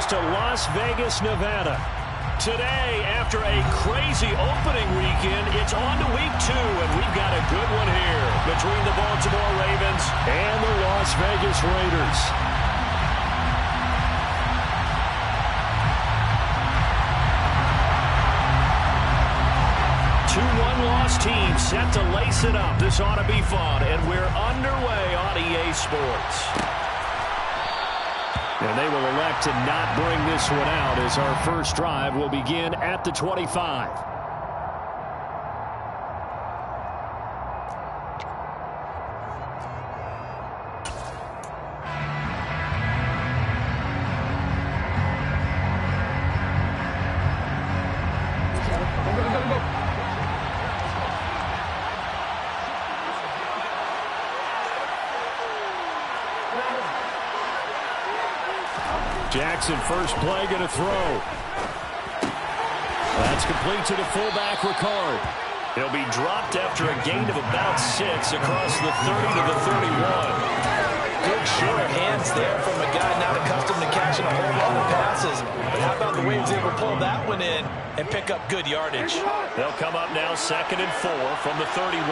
to Las Vegas, Nevada. Today, after a crazy opening weekend, it's on to week 2, and we've got a good one here between the Baltimore Ravens and the Las Vegas Raiders. Two one-loss teams set to lace it up. This ought to be fun, and we're underway on EA Sports. And they will elect to not bring this one out as our first drive will begin at the 25. Jackson, first play, going to throw. That's complete to the fullback, Ricard. He'll be dropped after a gain of about 6 across the 30 to the 31. Good sure hands there from a guy not accustomed to catching a whole lot of passes. But how about the way he was able to pull that one in and pick up good yardage? They'll come up now 2nd and 4 from the 31.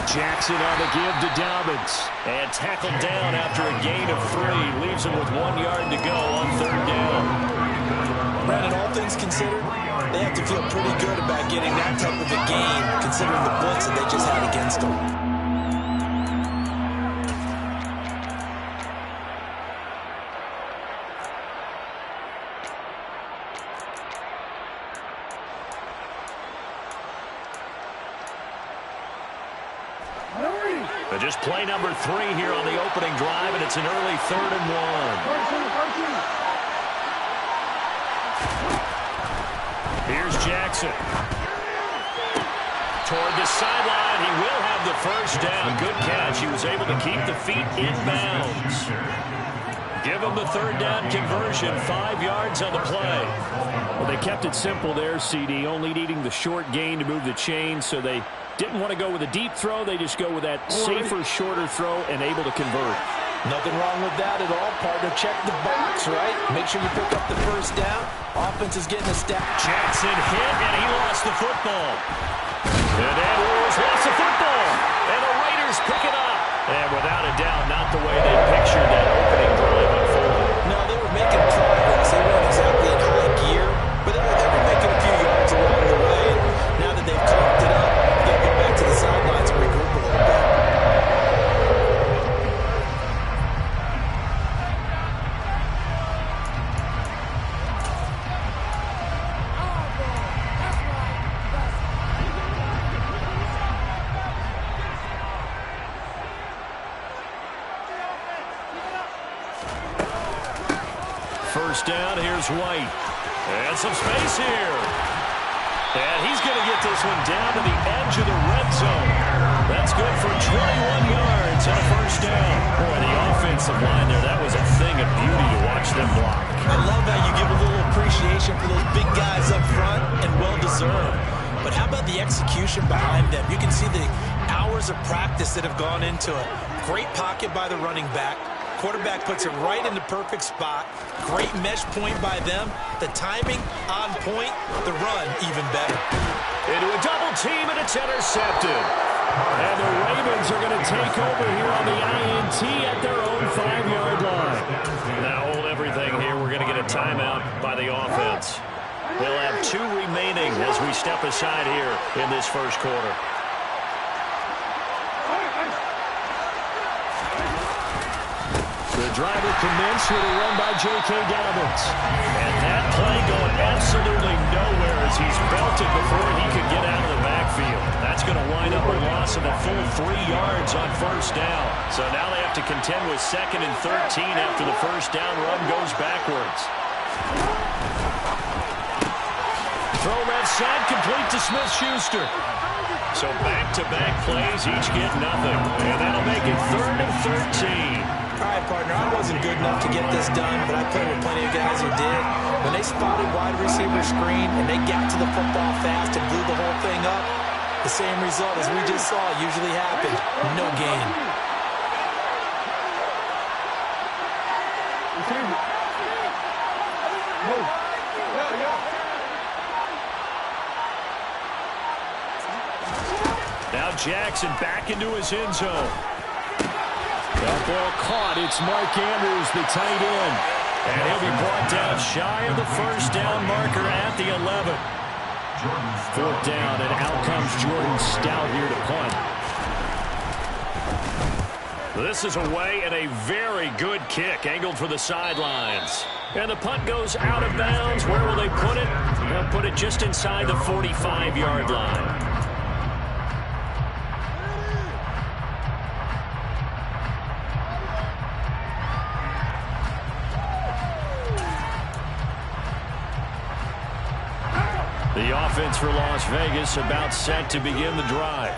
Jackson on the give to Dobbins. And tackled down after a gain of 3. Leaves him with 1 yard to go on 3rd down. Brandon, all things considered, they have to feel pretty good about getting that type of a gain, considering the blitz that they just had against them. Just play number 3 here on the opening drive, and it's an early 3rd and 1. Here's Jackson. Toward the sideline, he will have the first down. Good catch. He was able to keep the feet in bounds. Give him the 3rd down conversion, 5 yards on the play. Well, they kept it simple there, CD, only needing the short gain to move the chain, so they didn't want to go with a deep throw. They just go with that safer, shorter throw and able to convert. Nothing wrong with that at all, partner. Check the box, right? Make sure you pick up the first down. Offense is getting a step. Jackson hit, and he lost the football. And Edwards lost the football. And the Raiders pick it up. And without a doubt, not the way they pictured that opening drive unfolded. No, they were making progress. They weren't exactly in high gear, but they were making a few yards along the way. And now that they've clocked it up, they'll get back to the sidelines and regroup a little bit. First down, here's White. And some space here. And he's going to get this one down to the edge of the red zone. That's good for 21 yards and a first down. Boy, the offensive line there, that was a thing of beauty to watch them block. I love how you give a little appreciation for those big guys up front, and well-deserved. But how about the execution behind them? You can see the hours of practice that have gone into it. Great pocket by the running back. Quarterback puts it right in the perfect spot. Great mesh point by them. The timing on point. The run even better. Into a double team, and it's intercepted. And the Ravens are going to take over here on the INT at their own 5-yard line. Now hold everything here. We're going to get a timeout by the offense. They'll have 2 remaining as we step aside here in this first quarter. The driver commenced with a run by J.K. Dobbins. And that play going absolutely nowhere as he's belted before he could get out of the backfield. That's going to wind up a loss of a full 3 yards on first down. So now they have to contend with 2nd and 13 after the first down run goes backwards. Throw left side, complete to Smith-Schuster. So back-to-back plays, each get nothing. And that'll make it 3rd and 13. All right, partner, I wasn't good enough to get this done, but I played with plenty of guys who did. When they spotted wide receiver screen and they got to the football fast and blew the whole thing up, the same result as we just saw usually happened. No gain. Now Jackson back into his end zone. That ball caught. It's Mark Andrews, the tight end. And he'll be brought down shy of the first down marker at the 11. 4th down, and out comes Jordan Stout here to punt. This is away and a very good kick, angled for the sidelines. And the punt goes out of bounds. Where will they put it? They'll put it just inside the 45-yard line. The offense for Las Vegas about set to begin the drive.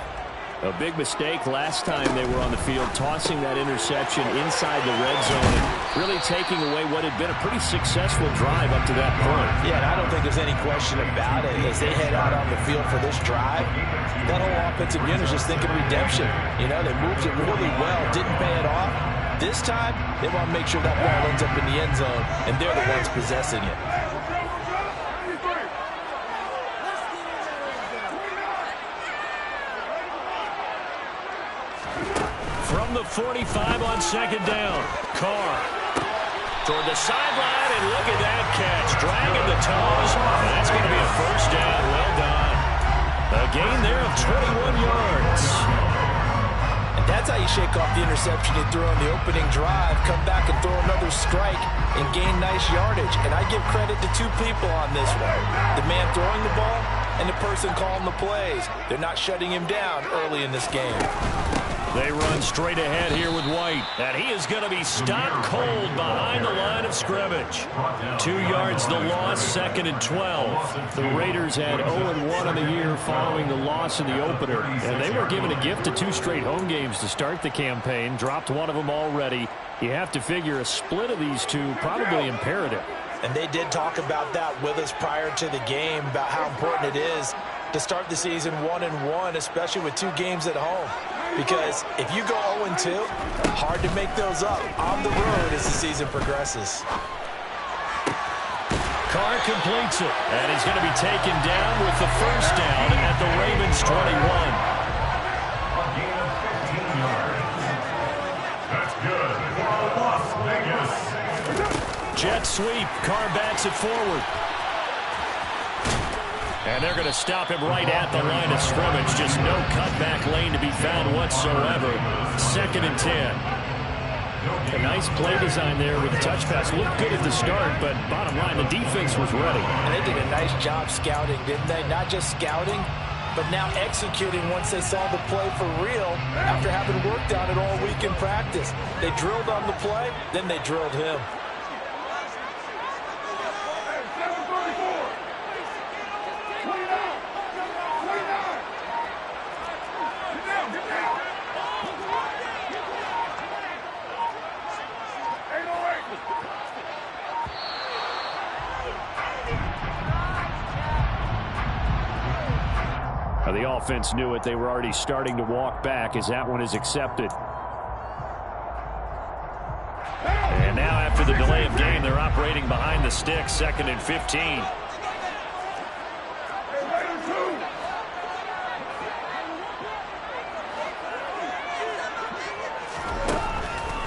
A big mistake last time they were on the field, tossing that interception inside the red zone and really taking away what had been a pretty successful drive up to that point. Yeah, and I don't think there's any question about it. As they head out on the field for this drive, that whole offensive unit is just thinking redemption. You know, they moved it really well, didn't pay it off. This time, they want to make sure that ball ends up in the end zone, and they're the ones possessing it. From the 45 on 2nd down, Carr toward the sideline, and look at that catch, dragging the toes. That's going to be a first down. Well done. A gain there of 21 yards. And that's how you shake off the interception you threw on the opening drive, come back and throw another strike and gain nice yardage. And I give credit to two people on this one. The man throwing the ball and the person calling the plays. They're not shutting him down early in this game. They run straight ahead here with White. And he is going to be stopped cold behind the line of scrimmage. 2 yards the loss, 2nd and 12. The Raiders had 0-1 on the year following the loss in the opener. And they were given a gift of 2 straight home games to start the campaign. Dropped one of them already. You have to figure a split of these two probably imperative. And they did talk about that with us prior to the game, about how important it is to start the season 1-1, especially with 2 games at home. Because if you go 0-2, hard to make those up on the road as the season progresses. Carr completes it, and he's going to be taken down with the first down at the Ravens 21. A gain of 15 yards. That's good for Las Vegas. Jet sweep. Carr backs it forward. And they're going to stop him right at the line of scrimmage. Just no cutback lane to be found whatsoever. 2nd and 10. A nice play design there with the touch pass. Looked good at the start, but bottom line, the defense was ready. And they did a nice job scouting, didn't they? Not just scouting, but now executing once they saw the play for real after having worked on it all week in practice. They drilled on the play, then they drilled him. The offense knew it. They were already starting to walk back as that one is accepted. And now after the delay of game, they're operating behind the sticks, 2nd and 15.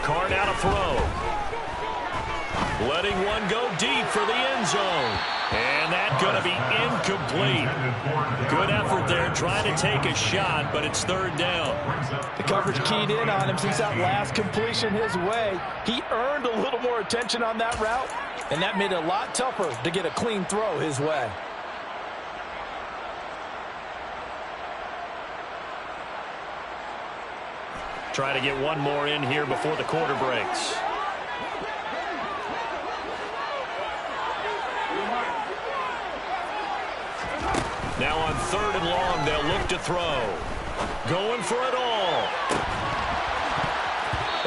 Carr now to throw. Letting one go deep for the end zone. And that's going to be incomplete. Good effort there trying to take a shot, but it's 3rd down. The coverage keyed in on him since that last completion his way. He earned a little more attention on that route, and that made it a lot tougher to get a clean throw his way. Try to get one more in here before the quarter breaks. Now on 3rd and long, they'll look to throw. Going for it all.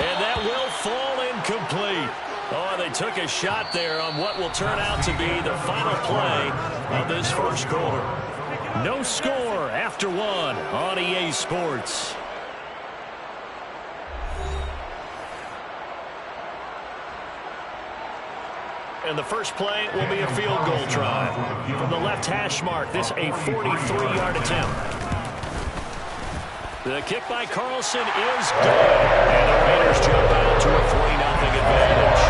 And that will fall incomplete. Oh, they took a shot there on what will turn out to be the final play of this first quarter. No score after one on EA Sports. And the first play will be a field goal try. From the left hash mark, this a 43-yard attempt. The kick by Carlson is good. And the Raiders jump out to a 3-0 advantage.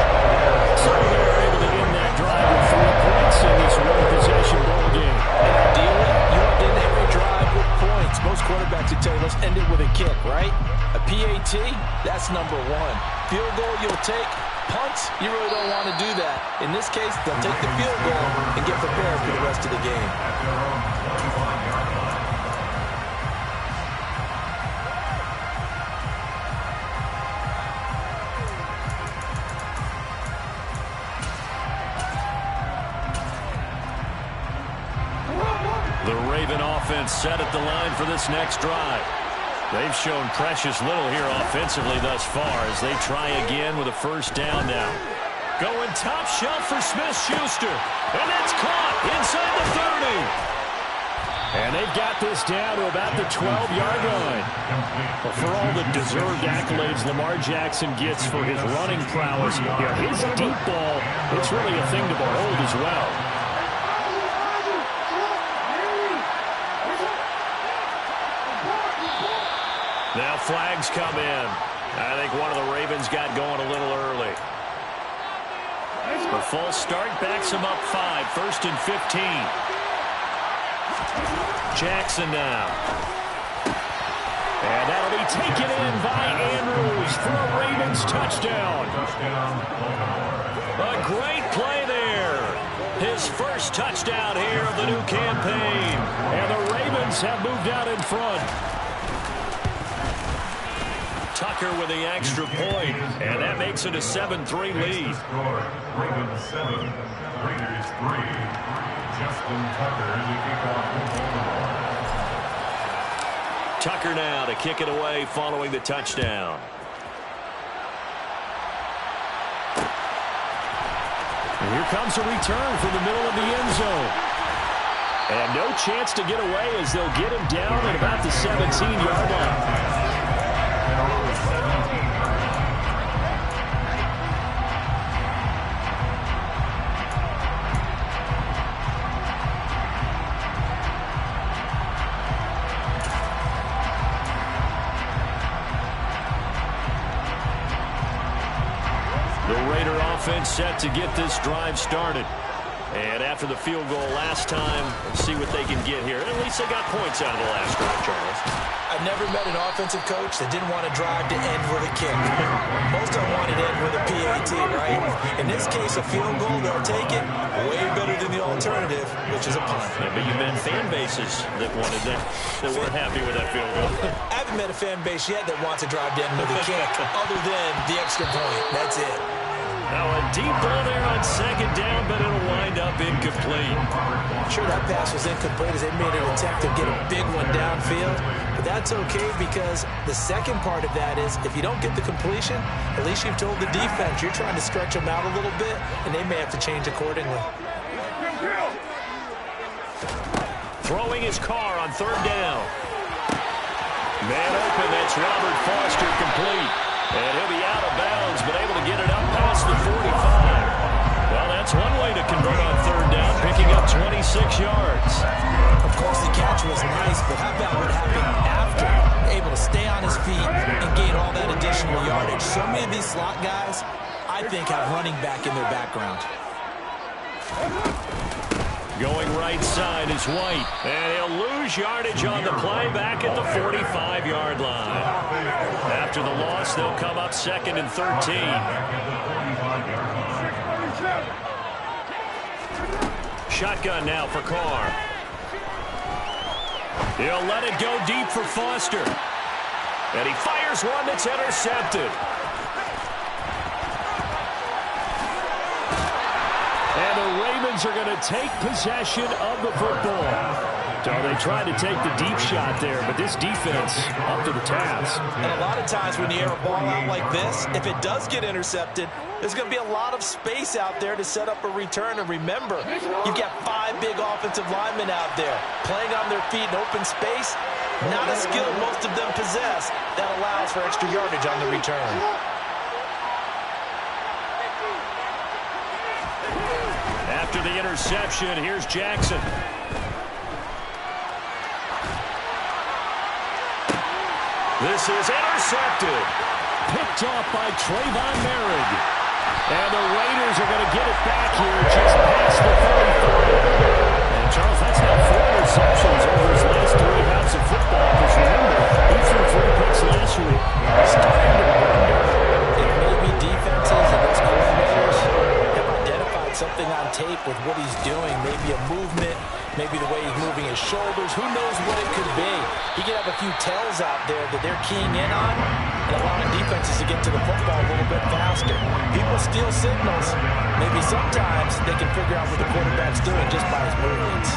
So they're able to end that drive with 3 points in this one-possession ball game. Ideally, you want to end every drive with points. Most quarterbacks would tell you, let's end it with a kick, right? A PAT, that's number one. Field goal you'll take. Punts, you really don't want to do that. In this case, they'll take the field goal and get prepared for the rest of the game. The Raven offense set at the line for this next drive. They've shown precious little here offensively thus far as they try again with a first down now. Going top shelf for Smith-Schuster. And it's caught inside the 30. And they've got this down to about the 12-yard line. But for all the deserved accolades Lamar Jackson gets for his running prowess, his deep ball, it's really a thing to behold as well. Now flags come in. I think one of the Ravens got going a little early. The false start backs him up 5, 1st and 15. Jackson now. And that'll be taken in by Andrews for a Ravens touchdown. A great play there. His first touchdown here of the new campaign. And the Ravens have moved out in front. Tucker with the extra point, and that makes it a 7-3 lead. Ravens 7, Raiders 3. Justin Tucker, the kickoff. Tucker now to kick it away following the touchdown. And here comes a return from the middle of the end zone. And no chance to get away as they'll get him down at about the 17-yard line. Offense set to get this drive started. And after the field goal last time, let's see what they can get here. At least they got points out of the last drive, Charles. I've never met an offensive coach that didn't want to drive to end with a kick. Most of them wanted to end with a PAT, right? In this case, a field goal, they'll take it. Way better than the alternative, which is a punt. Yeah, but you meant fan bases that wanted that, that weren't happy with that field goal. I haven't met a fan base yet that wants to drive to end with a kick, other than the extra point. That's it. Now a deep ball there on second down, but it'll wind up incomplete. Sure, that pass was incomplete as they made an attempt to get a big one downfield. But that's okay because the second part of that is if you don't get the completion, at least you've told the defense you're trying to stretch them out a little bit, and they may have to change accordingly. Throwing his car on third down. Man open, that's Robert Foster complete. And he'll be out of bounds, but able to get it up past the 45. Well, that's one way to convert on third down, picking up 26 yards. Of course, the catch was nice, but how about what happened after? Able to stay on his feet and gain all that additional yardage. So many of these slot guys, I think, have running back in their background. Going right side is White, and he'll lose yardage on the play back at the 45-yard line. After the loss, they'll come up 2nd and 13. Shotgun now for Carr. He'll let it go deep for Foster. And he fires one that's intercepted. And the Ravens are going to take possession of the football. So they tried to take the deep shot there, but this defense up to the task. And a lot of times when you air a ball out like this, if it does get intercepted, there's going to be a lot of space out there to set up a return. And remember, you've got 5 big offensive linemen out there playing on their feet in open space. Not a skill most of them possess that allows for extra yardage on the return. After the interception, here's Jackson. This is intercepted. Picked off by Trayvon Merrick. And the Raiders are going to get it back here just past the 35. And Charles, that's now 4 interceptions over his last 3 halves of football. Because remember, he threw 3 picks last week. Starting to wonder if maybe defenses and those coordinators have identified something on tape with what he's doing. Maybe a movement, maybe the way he's moving his shoulders. Who knows what it could be? He could have a few tells out there that they're keying in on and allowing defenses to get to the football a little bit faster. People steal signals. Maybe sometimes they can figure out what the quarterback's doing just by his movements.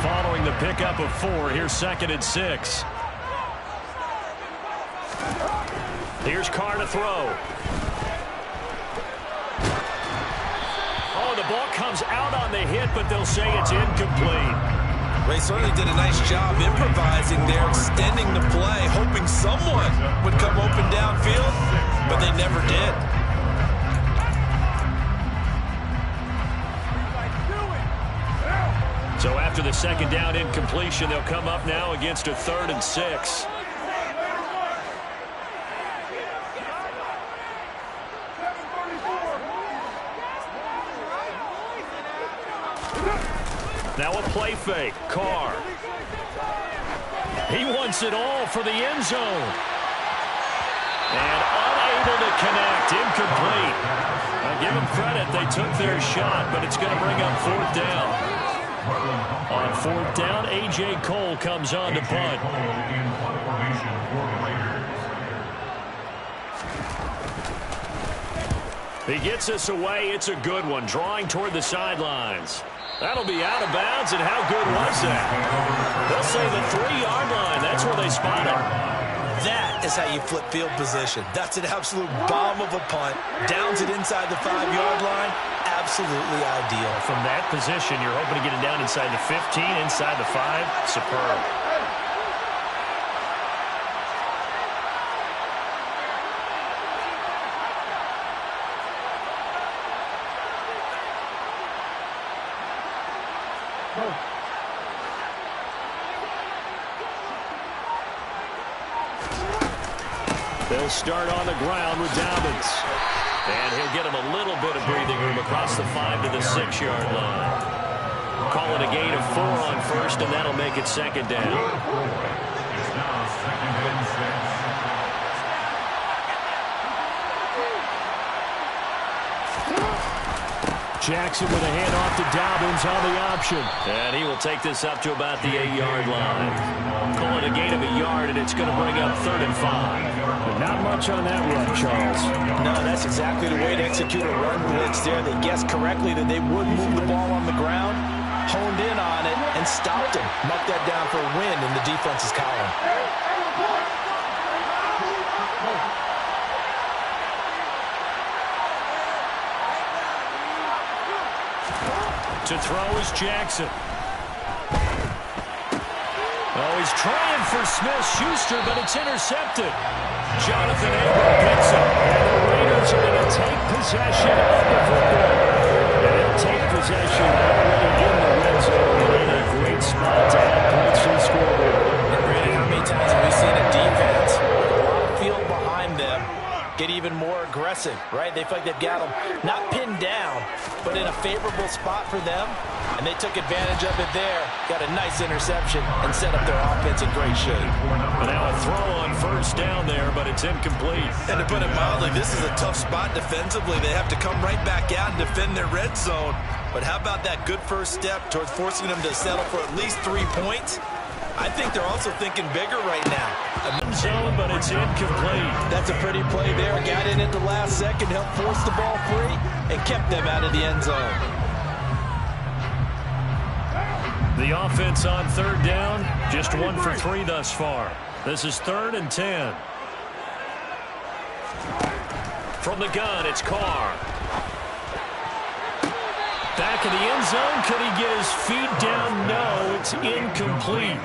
Following the pickup of 4, here's 2nd and 6. Here's Carr to throw. Oh, the ball comes out on the hit, but they'll say it's incomplete. They certainly did a nice job improvising there, extending the play, hoping someone would come open downfield, but they never did. So after the 2nd down incompletion, they'll come up now against a 3rd and 6. Now a play fake. Carr. He wants it all for the end zone. And unable to connect. Incomplete. Now give them credit. They took their shot, but it's going to bring up 4th down. On 4th down, A.J. Cole comes on to punt. He gets us away. It's a good one. Drawing toward the sidelines. That'll be out of bounds, and how good was that? They'll say the 3-yard line. That's where they spot it. That is how you flip field position. That's an absolute bomb of a punt. Downs it inside the 5-yard line. Absolutely ideal. From that position, you're hoping to get it down inside the 15, inside the 5. Superb. They'll start on the ground with Dobbins. And he'll get him a little bit of breathing room across the 5 to the 6-yard line. Call it a gain of 4 on 1st, and that'll make it 2nd down. It's now 2nd and 6. Jackson with a handoff to Dobbins on the option. And he will take this up to about the 8-yard line. Call it a gain of 1 yard, and it's going to bring up 3rd and 5. But not much on that run, Charles. No, that's exactly the way to execute a run blitz there. They guessed correctly that they would move the ball on the ground, honed in on it, and stopped him. Marked that down for a win in the defense's column. To throw is Jackson. Oh, he's trying for Smith-Schuster, but it's intercepted. Jonathan Abram picks it, and the Raiders are going to take possession of the football. And they'll take possession already in the red zone and in a great spot to add points to the scoreboard. And Brady, how many times have we seen a defense with a lot of field behind them get even more aggressive, right? They feel like they've got them not pinned down, but in a favorable spot for them, and they took advantage of it there. Got a nice interception and set up their offense in great shape. And now a throw on 1st down there, but it's incomplete. And to put it mildly, this is a tough spot defensively. They have to come right back out and defend their red zone. But how about that good first step towards forcing them to settle for at least 3 points? I think they're also thinking bigger right now. Zone, but it's incomplete. That's a pretty play there. Got in at the last second, helped force the ball free, and kept them out of the end zone. The offense on third down, just 1 for 3 thus far. This is 3rd and 10. From the gun, it's Carr. Back in the end zone. Could he get his feet down? No, it's incomplete.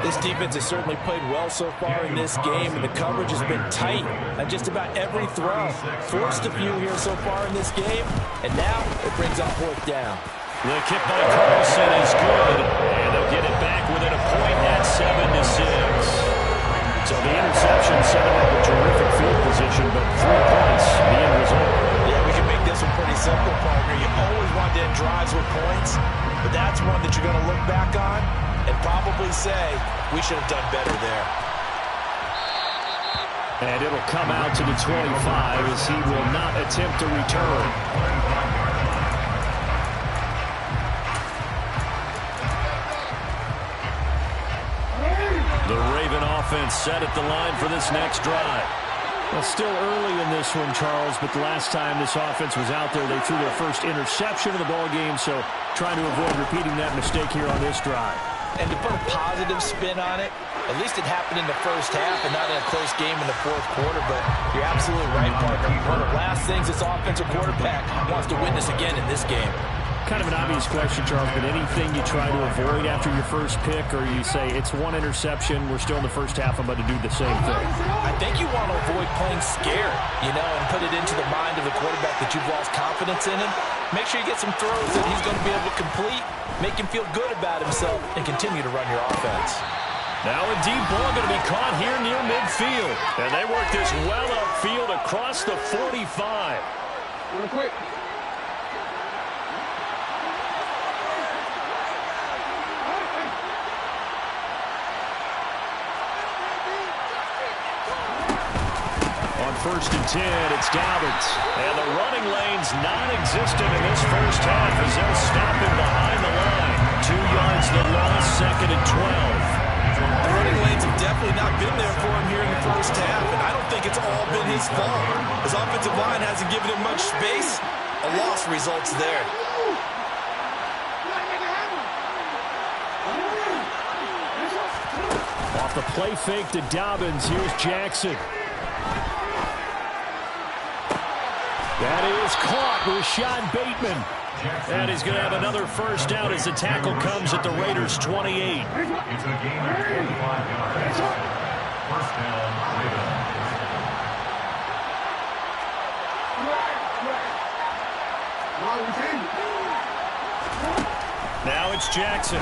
This defense has certainly played well so far in this game, and the coverage has been tight on just about every throw. Forced a few here so far in this game, and now it brings up 4th down. The kick by Carlson is good, and they'll get it back within a point at 7-6. So the interception set him up a terrific field position, but 3 points, the end result. Yeah, we can make this one pretty simple, partner. You always want to end drives with points, but that's one that you're going to look back on and probably say, we should have done better there. And it'll come out to the 25 as he will not attempt to return. The Raven offense set at the line for this next drive. Well, still early in this one, Charles, but the last time this offense was out there, they threw their first interception of the ball game, so trying to avoid repeating that mistake here on this drive. And to put a positive spin on it, at least it happened in the first half and not in a close game in the 4th quarter, but you're absolutely right, partner. One of the last things this offensive quarterback wants to witness again in this game. Kind of an obvious question, Charles, but anything you try to avoid after your first pick, or you say it's 1 interception, we're still in the first half, I'm about to do the same thing? I think you want to avoid playing scared, and put it into the mind of the quarterback that you've lost confidence in him. Make sure you get some throws that he's going to be able to complete, make him feel good about himself, and continue to run your offense. Now a deep ball going to be caught here near midfield. And they work this well upfield across the 45. Real quick. On 1st and 10, it's Dobbins. And the running lane's non-existent in this first half as they'll stop him behind the line. 2 yards the loss, 2nd and 12. The running lanes have definitely not been there for him here in the first half, and I don't think it's all been his fault. His offensive line hasn't given him much space. A loss results there. Off the play fake to Dobbins, here's Jackson. That is caught with Rashad Bateman. And he's going to have another first down as the tackle comes at the Raiders' 28. It's a gain of 45 yards. First down, Raiders. Now it's Jackson.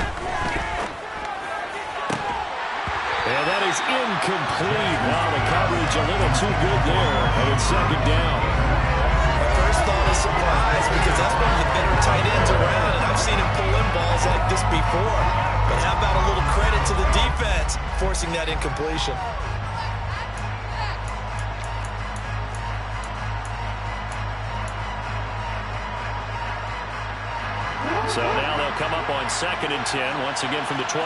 And that is incomplete. Wow, the coverage a little too good there. And it's 2nd down. First thought is surprise because that's one of the better tight ends around, and I've seen him pull in balls like this before. But how about a little credit to the defense forcing that incompletion? So now they'll come up on 2nd and 10, once again from the 28.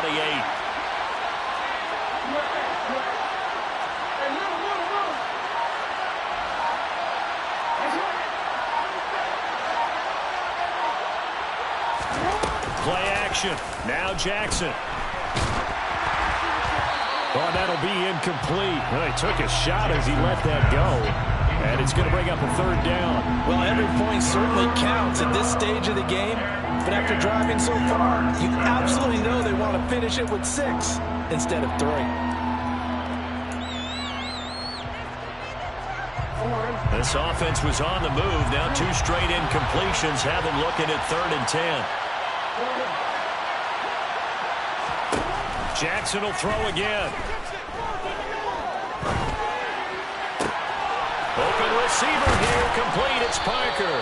Play action. Now Jackson. Oh, that'll be incomplete. Well, he took a shot as he let that go. And it's going to bring up a 3rd down. Well, every point certainly counts at this stage of the game. But after driving so far, you absolutely know they want to finish it with 6 instead of 3. This offense was on the move. Now 2 straight incompletions have them looking at 3rd and 10. Jackson will throw again. Open receiver here, complete. It's Parker.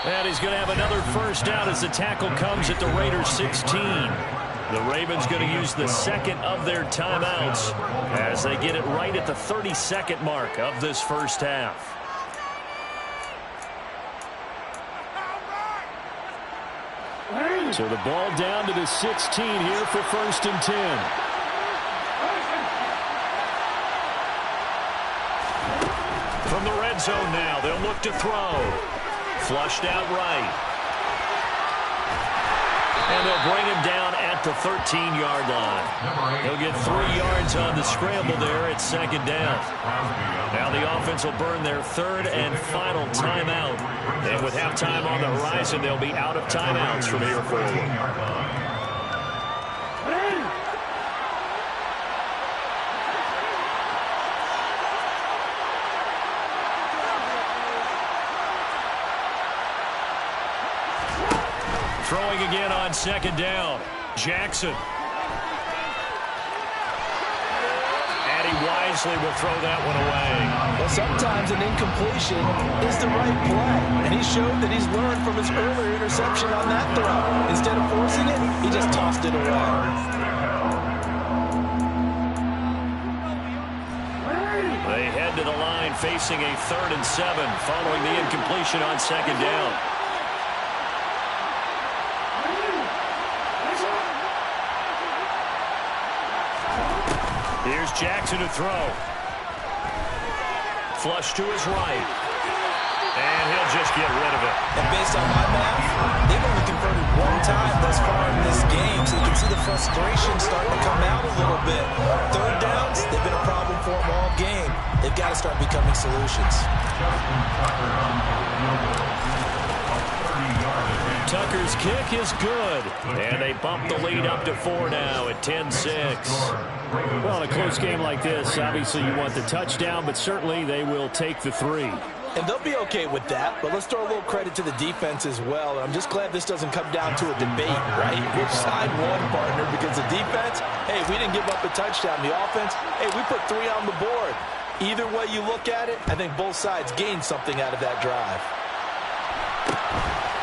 And he's going to have another first down as the tackle comes at the Raiders' 16. The Ravens going to use the 2nd of their timeouts as they get it right at the 32nd mark of this first half. So the ball down to the 16 here for 1st and 10. From the red zone now, they'll look to throw. Flushed out right. And they'll bring him down at the 13-yard line. He'll get 3 yards on the scramble there at second down. Now the offense will burn their third and final timeout. And with halftime on the horizon, they'll be out of timeouts from here forward. Throwing again on second down. Jackson. And he wisely will throw that one away. Well, sometimes an incompletion is the right play. And he showed that he's learned from his earlier interception on that throw. Instead of forcing it, he just tossed it away. They head to the line facing a 3rd and 7 following the incompletion on second down. Here's Jackson to throw. Flush to his right. And he'll just get rid of it. And based on my math, they've only converted 1 time thus far in this game, so you can see the frustration starting to come out a little bit. 3rd downs, they've been a problem for them all game. They've got to start becoming solutions. Tucker's kick is good. And they bump the lead up to 4 now at 10-6. Well, in a close game like this, obviously you want the touchdown, but certainly they will take the 3. And they'll be okay with that, but let's throw a little credit to the defense as well. And I'm just glad this doesn't come down to a debate, right? Which side won, partner? Because the defense, hey, we didn't give up a touchdown. The offense, hey, we put 3 on the board. Either way you look at it, I think both sides gained something out of that drive.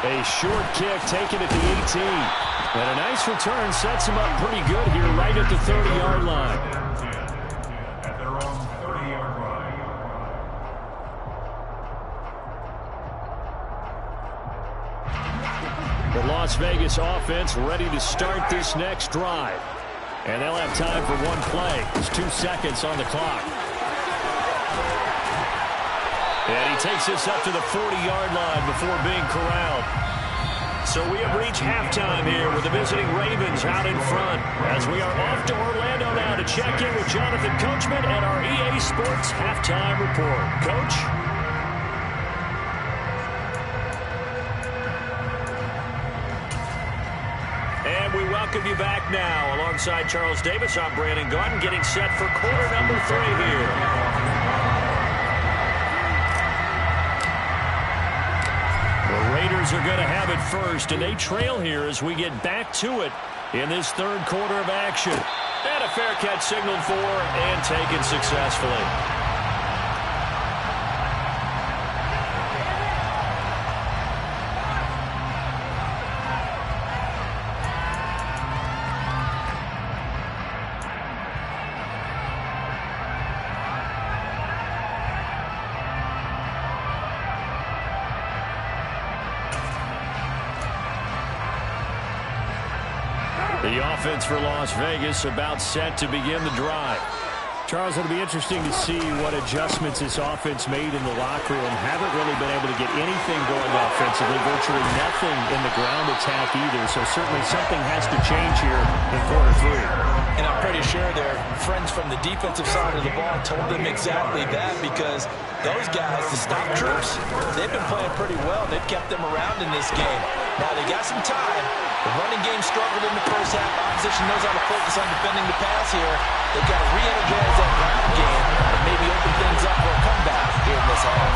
A short kick taken at the 18. And a nice return sets him up pretty good here right at the 30-yard line. At their own 30-yard line. The Las Vegas offense ready to start this next drive. And they'll have time for 1 play. There's 2 seconds on the clock. And he takes this up to the 40-yard line before being corralled. So we have reached halftime here with the visiting Ravens out in front as we are off to Orlando now to check in with Jonathan Coachman and our EA Sports Halftime Report. Coach? And we welcome you back now. Alongside Charles Davis, I'm Brandon Gaudin getting set for quarter number 3 here. Raiders are going to have it first, and they trail here as we get back to it in this 3rd quarter of action. And a fair catch signaled for and taken successfully. The offense for Las Vegas about set to begin the drive. Charles, it'll be interesting to see what adjustments this offense made in the locker room. Haven't really been able to get anything going offensively, virtually nothing in the ground attack either. So certainly something has to change here in quarter 3. And I'm pretty sure their friends from the defensive side of the ball told them exactly that, because those guys, the stop troops, they've been playing pretty well. They've kept them around in this game. Now they got some time. The running game struggled in the first half. Opposition knows how to focus on defending the pass here. They've got to re-energize that ground game and maybe open things up for a comeback here in this half.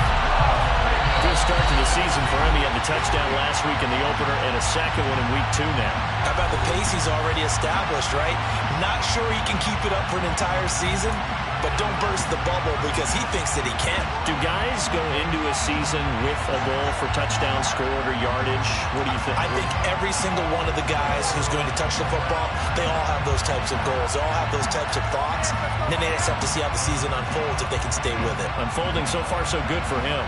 Good start to the season for him. He had the touchdown last week in the opener and a second one in week 2 now. How about the pace he's already established, right? Not sure he can keep it up for an entire season, but don't burst the bubble because he thinks that he can. Do guys go into a season with a goal for touchdown scored or yardage? What do you think? I think every single one of the guys who's going to touch the football, they all have those types of goals. They all have those types of thoughts. And then they just have to see how the season unfolds if they can stay with it. Unfolding so far so good for him.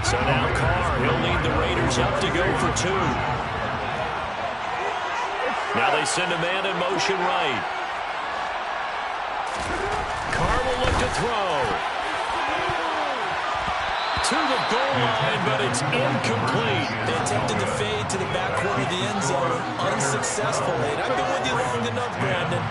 So now Carr, he'll lead the Raiders up to go for 2. Now they send a man in motion right. Carr will look to throw. To the goal line, but it's incomplete. They attempted to fade to the back corner of the end zone unsuccessfully. And I've been with you long enough, Brandon.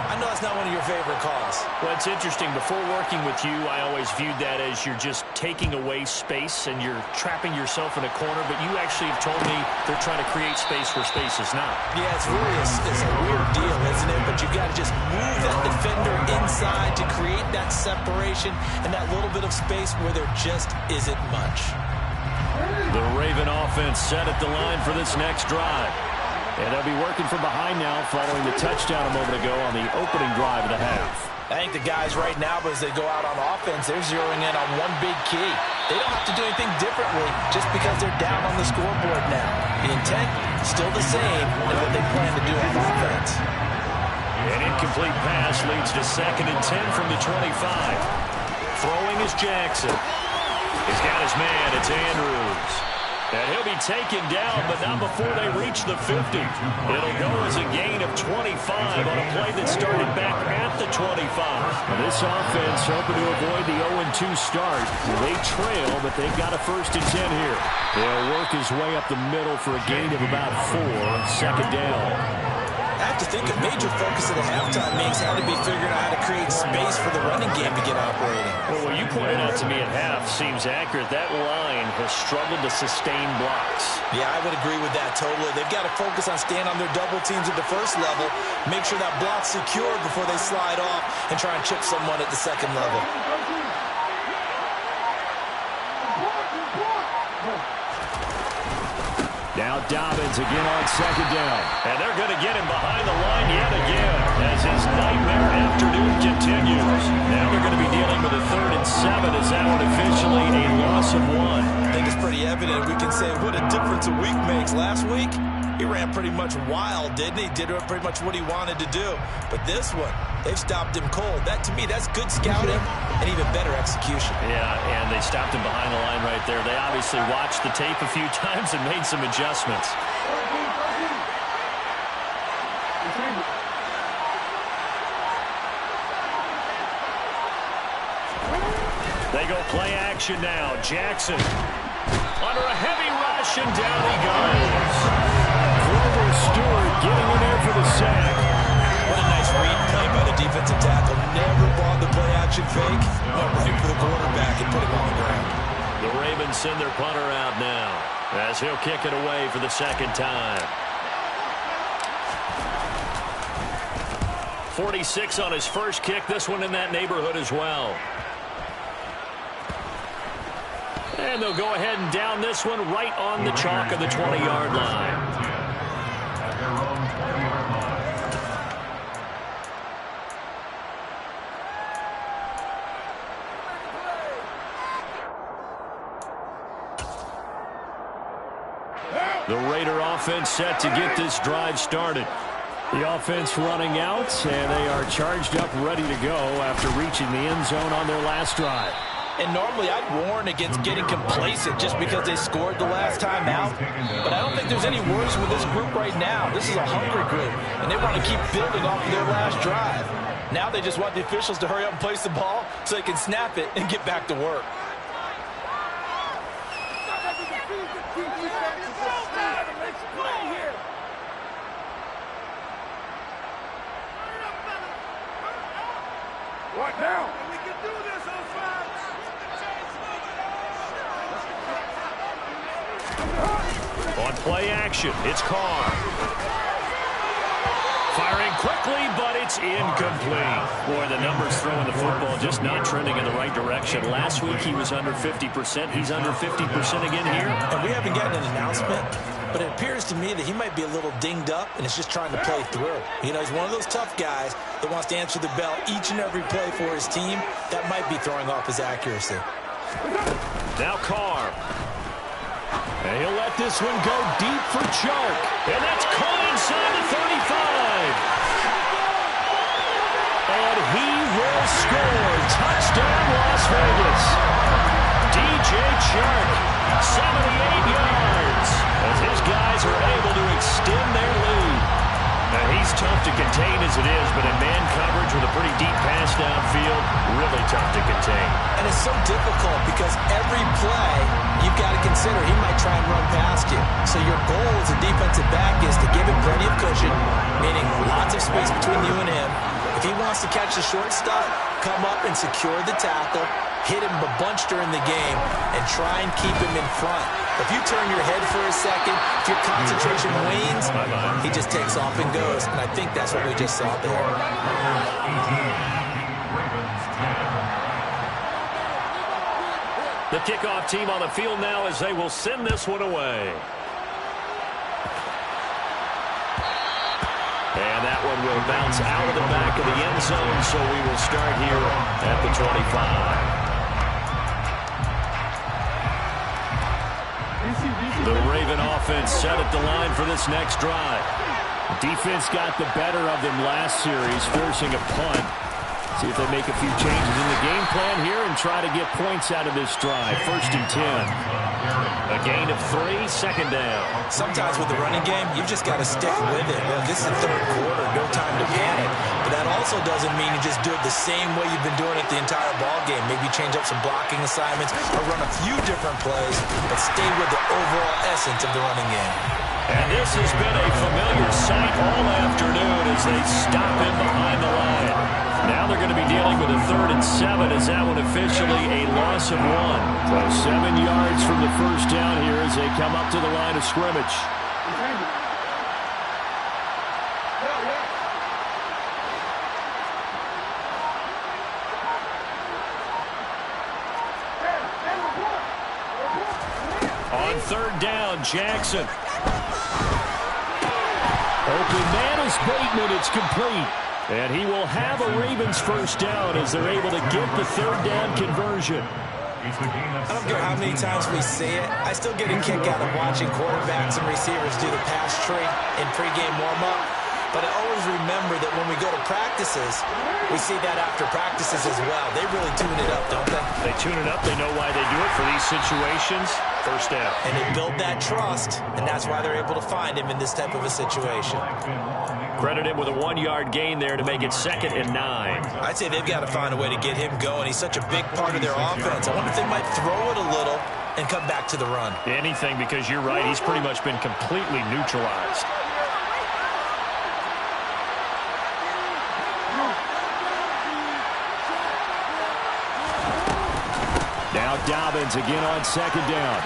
I know it's not one of your favorite calls. Well, it's interesting. Before working with you, I always viewed that as you're just taking away space and you're trapping yourself in a corner. But you actually have told me they're trying to create space where space is not. Yeah, it's really it's a weird deal, isn't it? But you got to just move that defender inside to create that separation and that little bit of space where there just isn't much. The Raven offense set at the line for this next drive. And they'll be working from behind now following the touchdown a moment ago on the opening drive of the half. I think the guys right now, as they go out on offense, they're zeroing in on one big key. They don't have to do anything differently just because they're down on the scoreboard now. The intent, still the same, and what they plan to do on offense. An incomplete pass leads to 2nd and 10 from the 25. Throwing is Jackson. He's got his man. It's Andrews. And he'll be taken down, but not before they reach the 50. It'll go as a gain of 25 on a play that started back at the 25. Now this offense hoping to avoid the 0-2 start. They trail, but they've got a 1st and 10 here. They'll work his way up the middle for a gain of about 4. 2nd down. I have to think a major focus of the halftime means how to be figuring out how to create space for the running game to get operating. Well, what you pointed out to me at half seems accurate. That line has struggled to sustain blocks. Yeah, I would agree with that totally. They've got to focus on staying on their double teams at the first level, make sure that block's secured before they slide off and try and chip someone at the second level. Now Dobbins again on 2nd down. And they're going to get him behind the line yet again as his nightmare afternoon continues. Now they're going to be dealing with a 3rd and 7 as that one officially a loss of 1. I think it's pretty evident. We can say what a difference a week makes. Last week, he ran pretty much wild, didn't he? Did pretty much what he wanted to do. But this one, they've stopped him cold. That, to me, that's good scouting and even better execution. Yeah, and they stopped him behind the line right there. They obviously watched the tape a few times and made some adjustments. They go play action now. Jackson under a heavy rush, and down he goes. Grover Stewart getting in there for the sack. What a nice read play by the defensive tackle. Never brought the play action fake. Went right for the quarterback and put him on the ground. The Ravens send their punter out now as he'll kick it away for the 2nd time. 46 on his first kick. This one in that neighborhood as well. And they'll go ahead and down this one right on the chalk of the 20-yard line. The Raider offense set to get this drive started. The offense running out, and they are charged up, ready to go after reaching the end zone on their last drive. And normally I'd warn against getting complacent just because they scored the last time out. But I don't think there's any worries with this group right now. This is a hungry group, and they want to keep building off of their last drive. Now they just want the officials to hurry up and place the ball so they can snap it and get back to work. What now? On play action, it's Carr. Firing quickly, but it's incomplete. Boy, the numbers throwing the football just not trending in the right direction. Last week he was under 50%. He's under 50% again here. And we haven't gotten an announcement, but it appears to me that he might be a little dinged up and is just trying to play through. You know, he's one of those tough guys that wants to answer the bell each and every play for his team. That might be throwing off his accuracy. Now Carr. And he'll let this one go deep for Chark. And that's caught inside the 35. And he will score. Touchdown, Las Vegas. DJ Chark, 78 yards. As his guys are able to extend their lead. it is, but in man coverage with a pretty deep pass downfield, really tough to contain. And it's so difficult because every play you've got to consider he might try and run past you. So your goal as a defensive back is to give him plenty of cushion, meaning lots of space between you and him. If he wants to catch the short stuff, come up and secure the tackle, hit him a bunch during the game, and try and keep him in front. If you turn your head for a second, if your concentration wanes, he just takes off and goes. And I think that's what we just saw there. The kickoff team on the field now as they will send this one away. And that one will bounce out of the back of the end zone, so we will start here at the 25. The Raven offense set at the line for this next drive. Defense got the better of them last series, forcing a punt. See if they make a few changes in the game plan here and try to get points out of this drive. 1st and 10. A gain of 3, 2nd down. Sometimes with the running game, you've just got to stick with it. Well, this is the 3rd quarter, no time to panic. But that also doesn't mean you just do it the same way you've been doing it the entire ball game. Maybe change up some blocking assignments or run a few different plays, but stay with the overall essence of the running game. And this has been a familiar sight all afternoon as they stop him behind the line. Now they're going to be dealing with a 3rd and 7 as that one officially a loss of 1. So 7 yards from the first down here as they come up to the line of scrimmage. On 3rd down, Jackson. Open man is Bateman. It's complete. And he will have a Ravens first down as they're able to get the 3rd down conversion. I don't care how many times we see it. I still get a kick out of watching quarterbacks and receivers do the pass tree in pregame warm-up. But I always remember that when we go to practices, we see that after practices as well. They really tune it up, don't they? They tune it up. They know why they do it for these situations. First down. And they build that trust, and that's why they're able to find him in this type of a situation. Credit him with a 1-yard gain there to make it 2nd and 9. I'd say they've got to find a way to get him going. He's such a big part of their offense. I wonder if they might throw it a little and come back to the run. Anything, because you're right. He's pretty much been completely neutralized. Now Dobbins again on 2nd down.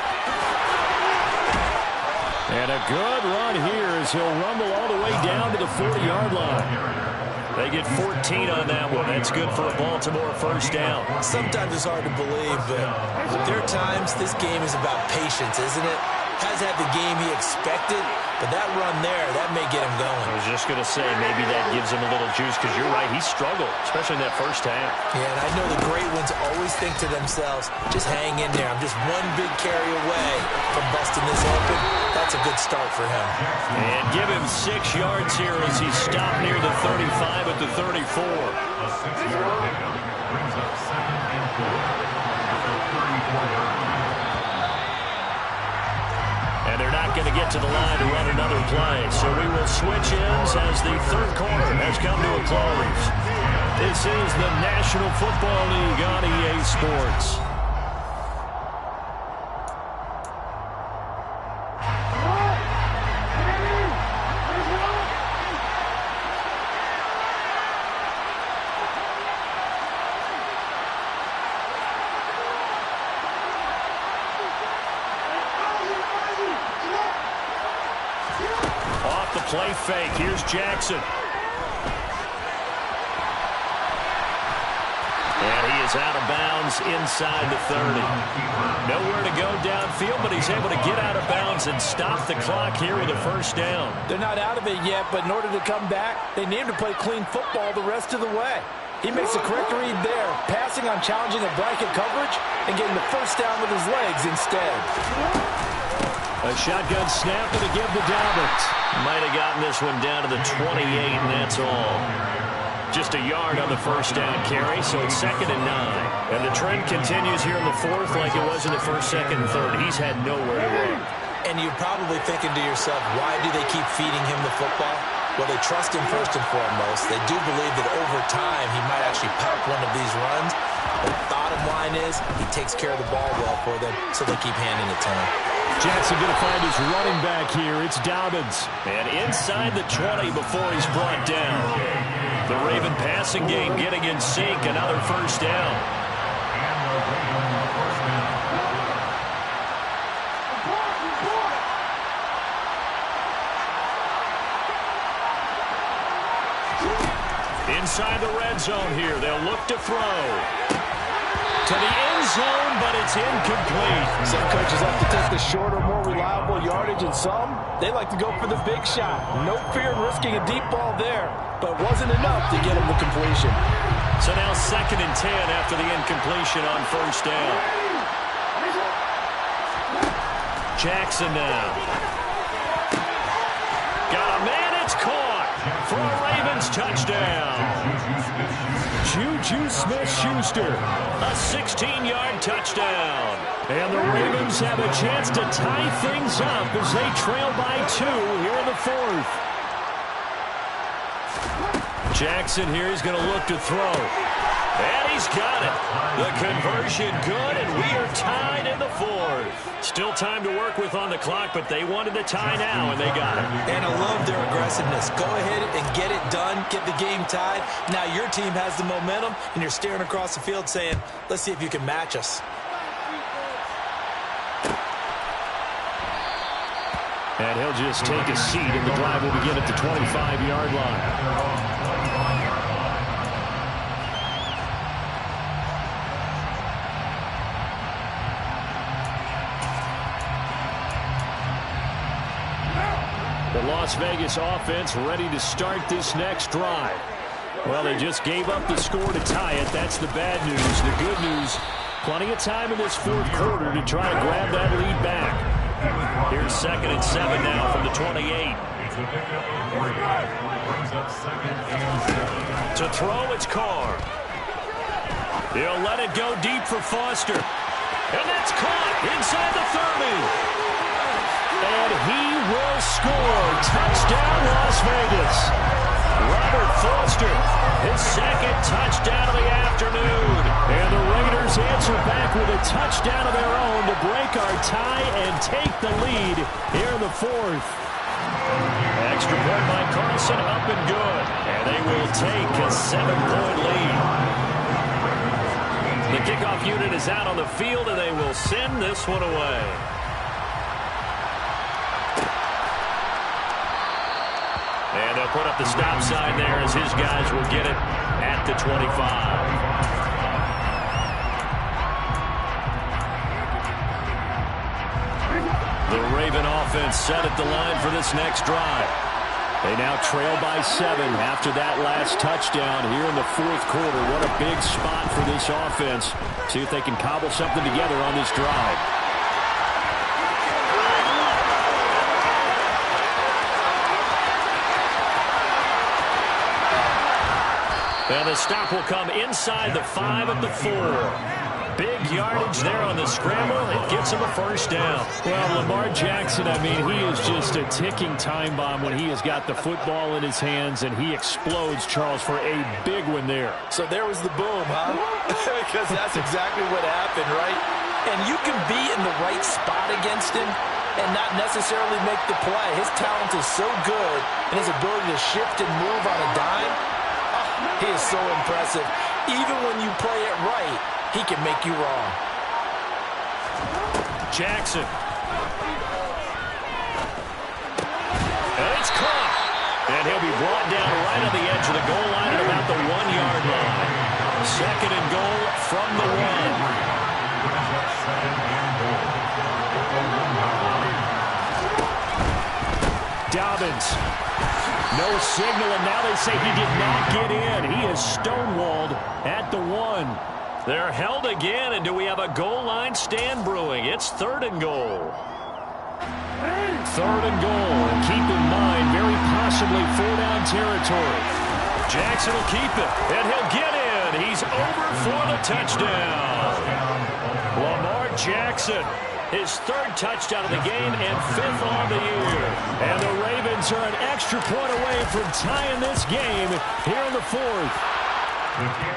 And a good run here as he'll rumble all the way down to the 40-yard line. They get 14 on that one. That's good for a Baltimore first down. Sometimes it's hard to believe, but there are times this game is about patience, isn't it? Has had the game he expected, but that run there, that may get him going. I was just going to say, maybe that gives him a little juice, because you're right, he struggled, especially in that first half. Yeah, and I know the great ones always think to themselves, just hang in there. I'm just one big carry away from busting this open. That's a good start for him. And give him 6 yards here as he stopped near the 35 at the 34. A 6-yard pickup brings up 2nd and 4 at the 34-yard line. And they're not going to get to the line to run another play. So we will switch ends as the 3rd quarter has come to a close. This is the National Football League on EA Sports. Play fake. Here's Jackson. And he is out of bounds inside the 30. Nowhere to go downfield, but he's able to get out of bounds and stop the clock here with a first down. They're not out of it yet, but in order to come back, they need to play clean football the rest of the way. He makes the correct read there, passing on challenging a blanket coverage and getting the first down with his legs instead. A shotgun snap to give to Dobbins. Might have gotten this one down to the 28, and that's all. Just a yard on the first down carry, so it's 2nd and 9. And the trend continues here in the 4th like it was in the 1st, 2nd, and 3rd. He's had nowhere to run. And you're probably thinking to yourself, why do they keep feeding him the football? Well, they trust him first and foremost. They do believe that over time he might actually pop one of these runs. But bottom line is he takes care of the ball well for them, so they keep handing it to him. Jackson going to find his running back here. It's Dobbins. And inside the 20 before he's brought down. The Raven passing game getting in sync. Another first down. Inside the red zone here. They'll look to throw. To the end zone, but it's incomplete. Some coaches like to take the shorter, more reliable yardage, and some, they like to go for the big shot. No fear in risking a deep ball there, but wasn't enough to get him the completion. So now 2nd and 10 after the incompletion on first down. Jackson now. Got a man, it's caught for a Ravens touchdown. Juju Smith-Schuster. A 16-yard touchdown. And the Ravens have a chance to tie things up as they trail by 2 here in the 4th. Jackson here is going to look to throw. And he's got it. The conversion good, and we are tied in the 4th. Still time to work with on the clock, but they wanted the tie now, and they got it. And I love their aggressiveness. Go ahead and get it done, get the game tied. Now your team has the momentum, and you're staring across the field saying, let's see if you can match us. And he'll just take a seat, and the drive will begin at the 25-yard line. The Las Vegas offense ready to start this next drive. Well, they just gave up the score to tie it. That's the bad news. The good news, plenty of time in this 4th quarter to try to grab that lead back. Here's 2nd and 7 now from the 28. To throw, it's Carr. He'll let it go deep for Foster. And that's caught inside the 30. And he will score. Touchdown, Las Vegas. Robert Foster, his 2nd touchdown of the afternoon. And the Raiders answer back with a touchdown of their own to break our tie and take the lead here in the 4th. Extra point by Carlson, up and good. And they will take a 7-point lead. The kickoff unit is out on the field, and they will send this one away. And they'll put up the stop sign there as his guys will get it at the 25. The Raven offense set at the line for this next drive. They now trail by 7 after that last touchdown here in the 4th quarter. What a big spot for this offense. See if they can cobble something together on this drive. And the stop will come inside the 5 at the 4. Big yardage there on the scramble. It gets him a first down. Well, Lamar Jackson, I mean, he is just a ticking time bomb when he has got the football in his hands, and he explodes, Charles, for a big one there. So there was the boom, huh? Because that's exactly what happened, right? And you can be in the right spot against him and not necessarily make the play. His talent is so good, and his ability to shift and move on a dime, he is so impressive. Even when you play it right, he can make you wrong. Jackson. And it's caught. And he'll be brought down right on the edge of the goal line at about the 1-yard line. 2nd and goal from the 1. Dobbins. No signal, and now they say he did not get in. He is stonewalled at the 1. They're held again, and do we have a goal line stand brewing? It's 3rd and goal. 3rd and goal. Keep in mind, very possibly 4-down territory. Jackson will keep it, and he'll get in. He's over for the touchdown. Lamar Jackson His third touchdown of the game and 5th on the year. And the Ravens are an extra point away from tying this game here in the 4th.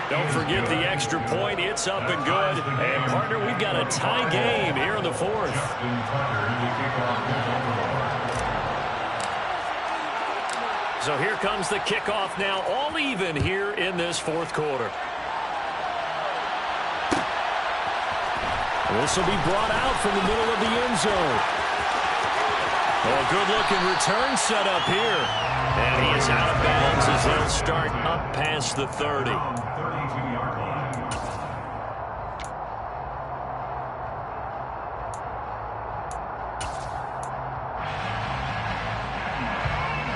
Don't forget the extra point. It's up and good. And, partner, we've got a tie game here in the 4th. So here comes the kickoff now, all even here in this 4th quarter. This will be brought out from the middle of the end zone. Oh, good-looking return set up here. And he is out of bounds as he'll start up past the 30.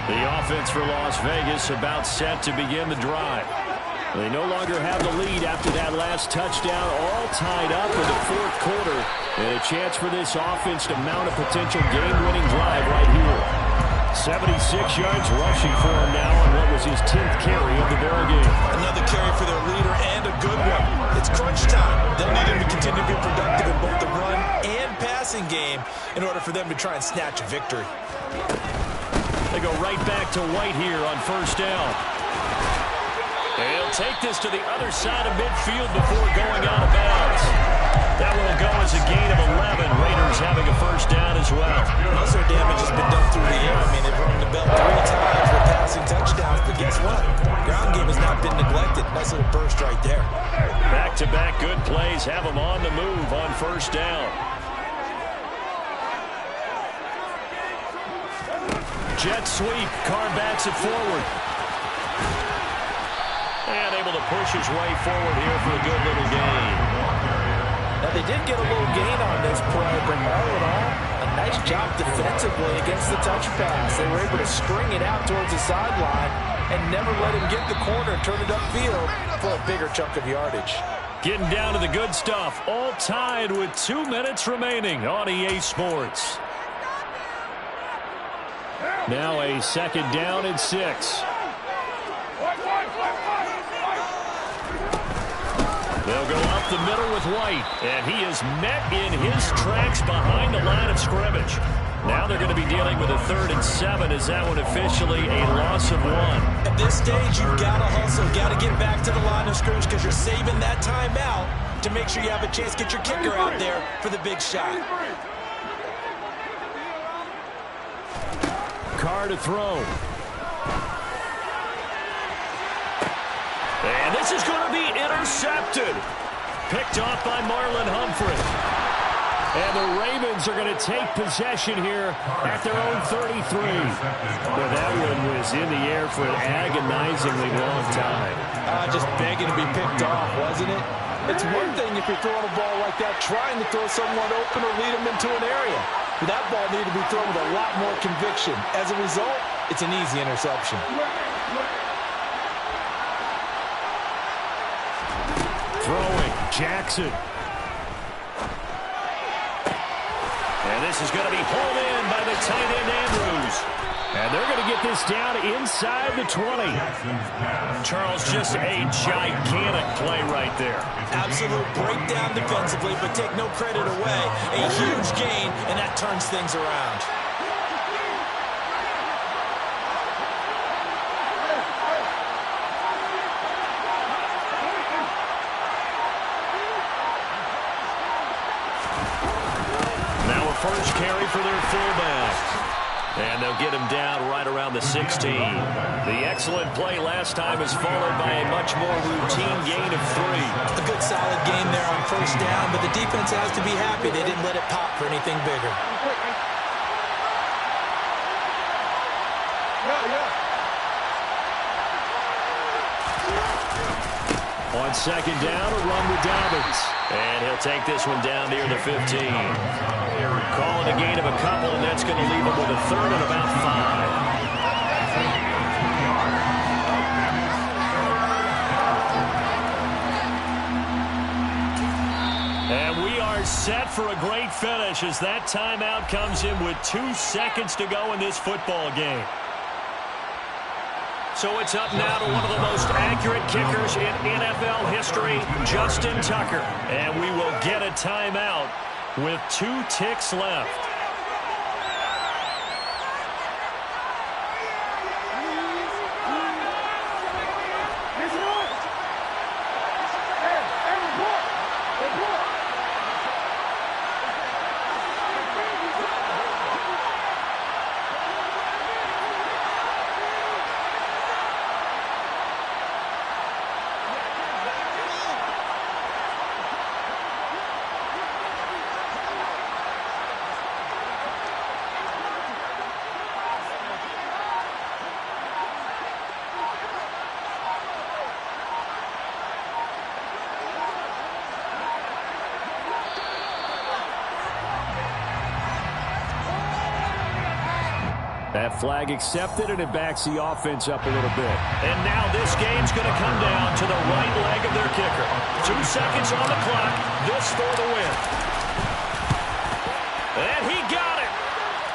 The offense for Las Vegas about set to begin the drive. They no longer have the lead after that last touchdown, all tied up in the 4th quarter. And a chance for this offense to mount a potential game-winning drive right here. 76 yards rushing for him now on what was his 10th carry of the ball game. Another carry for their leader and a good one. It's crunch time. They'll need him to continue to be productive in both the run and passing game in order for them to try and snatch a victory. They go right back to White here on 1st down. He'll take this to the other side of midfield before going out of bounds. That will go as a gain of 11. Raiders having a 1st down as well. Most of their damage has been done through the air. I mean, they've rung the bell 3 times with passing touchdowns, but guess what? Ground game has not been neglected. Nice little burst right there. Back-to-back good plays have them on the move on 1st down. Jet sweep. Carr backs it forward. And able to push his way forward here for a good little gain. Now, they did get a little gain on this play, but all in all, a nice job defensively against the touch pass. They were able to string it out towards the sideline and never let him get the corner and turn it upfield for a bigger chunk of yardage. Getting down to the good stuff. All tied with 2 minutes remaining on EA Sports. Now a 2nd down and 6. They'll go up the middle with White, and he is met in his tracks behind the line of scrimmage. Now they're going to be dealing with a 3rd and 7. Is that one officially a loss of 1? At this stage, you've got to hustle, got to get back to the line of scrimmage because you're saving that timeout to make sure you have a chance to get your kicker out there for the big shot. Carr to throw. And this is going to be intercepted. Picked off by Marlon Humphrey. And the Ravens are going to take possession here at their own 33. Well, that one was in the air for an agonizingly long time. Just begging to be picked off, wasn't it? It's one thing if you're throwing a ball like that, trying to throw someone open or lead them into an area. But that ball needed to be thrown with a lot more conviction. As a result, it's an easy interception. Throwing, Jackson. And this is going to be hauled in by the tight end Andrews. And they're going to get this down inside the 20. Charles, just a gigantic play right there. Absolute breakdown defensively, but take no credit away. A huge gain, and that turns things around. Now a 1st carry for their fullback. And they'll get him down right around the 16. The excellent play last time is followed by a much more routine gain of 3. A good solid gain there on 1st down, but the defense has to be happy they didn't let it pop for anything bigger. On 2nd down, a run with Dobbins. And he'll take this one down near the 15. Call it a gain of a couple, and that's going to leave him with a 3rd and about 5. And we are set for a great finish as that timeout comes in with 2 seconds to go in this football game. So it's up now to one of the most accurate kickers in NFL history, Justin Tucker. And we will get a timeout with 2 ticks left. That flag accepted, and it backs the offense up a little bit. And now this game's going to come down to the right leg of their kicker. 2 seconds on the clock. This for the win. And he got it.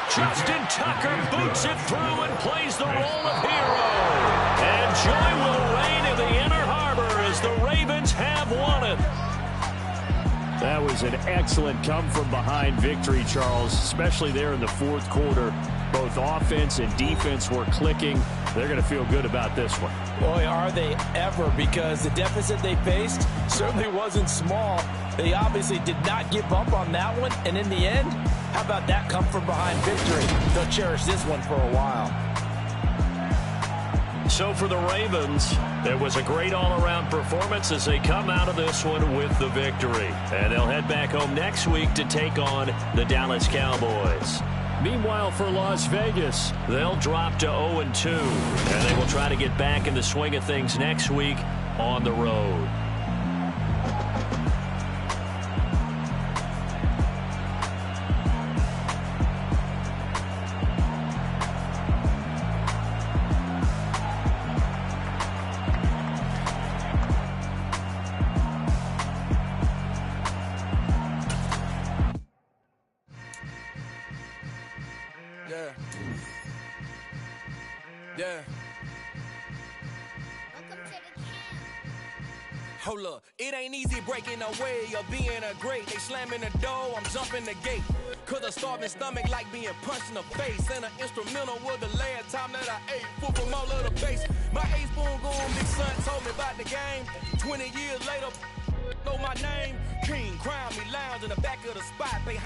Justin Tucker boots it through and plays the role of hero. And joy will reign in the Inner Harbor as the Ravens have won it. That was an excellent come-from-behind victory, Charles, especially there in the fourth quarter. Both offense and defense were clicking. They're going to feel good about this one. Boy, are they ever, because the deficit they faced certainly wasn't small. They obviously did not give up on that one, and in the end, how about that come-from-behind victory? They'll cherish this one for a while. So for the Ravens, it was a great all-around performance as they come out of this one with the victory. And they'll head back home next week to take on the Dallas Cowboys. Meanwhile, for Las Vegas, they'll drop to 0-2, and they will try to get back in the swing of things next week on the road. Yeah. Hold up, it ain't easy breaking away or being a great. They slamming the door, I'm jumping the gate. Cause a starving stomach like being punched in the face. And an instrumental was the last time that I ate food from all of the base. My 8-spoon goon big son told me about the game. 20 years later, know my name. King crown me lounge in the back of the spot. They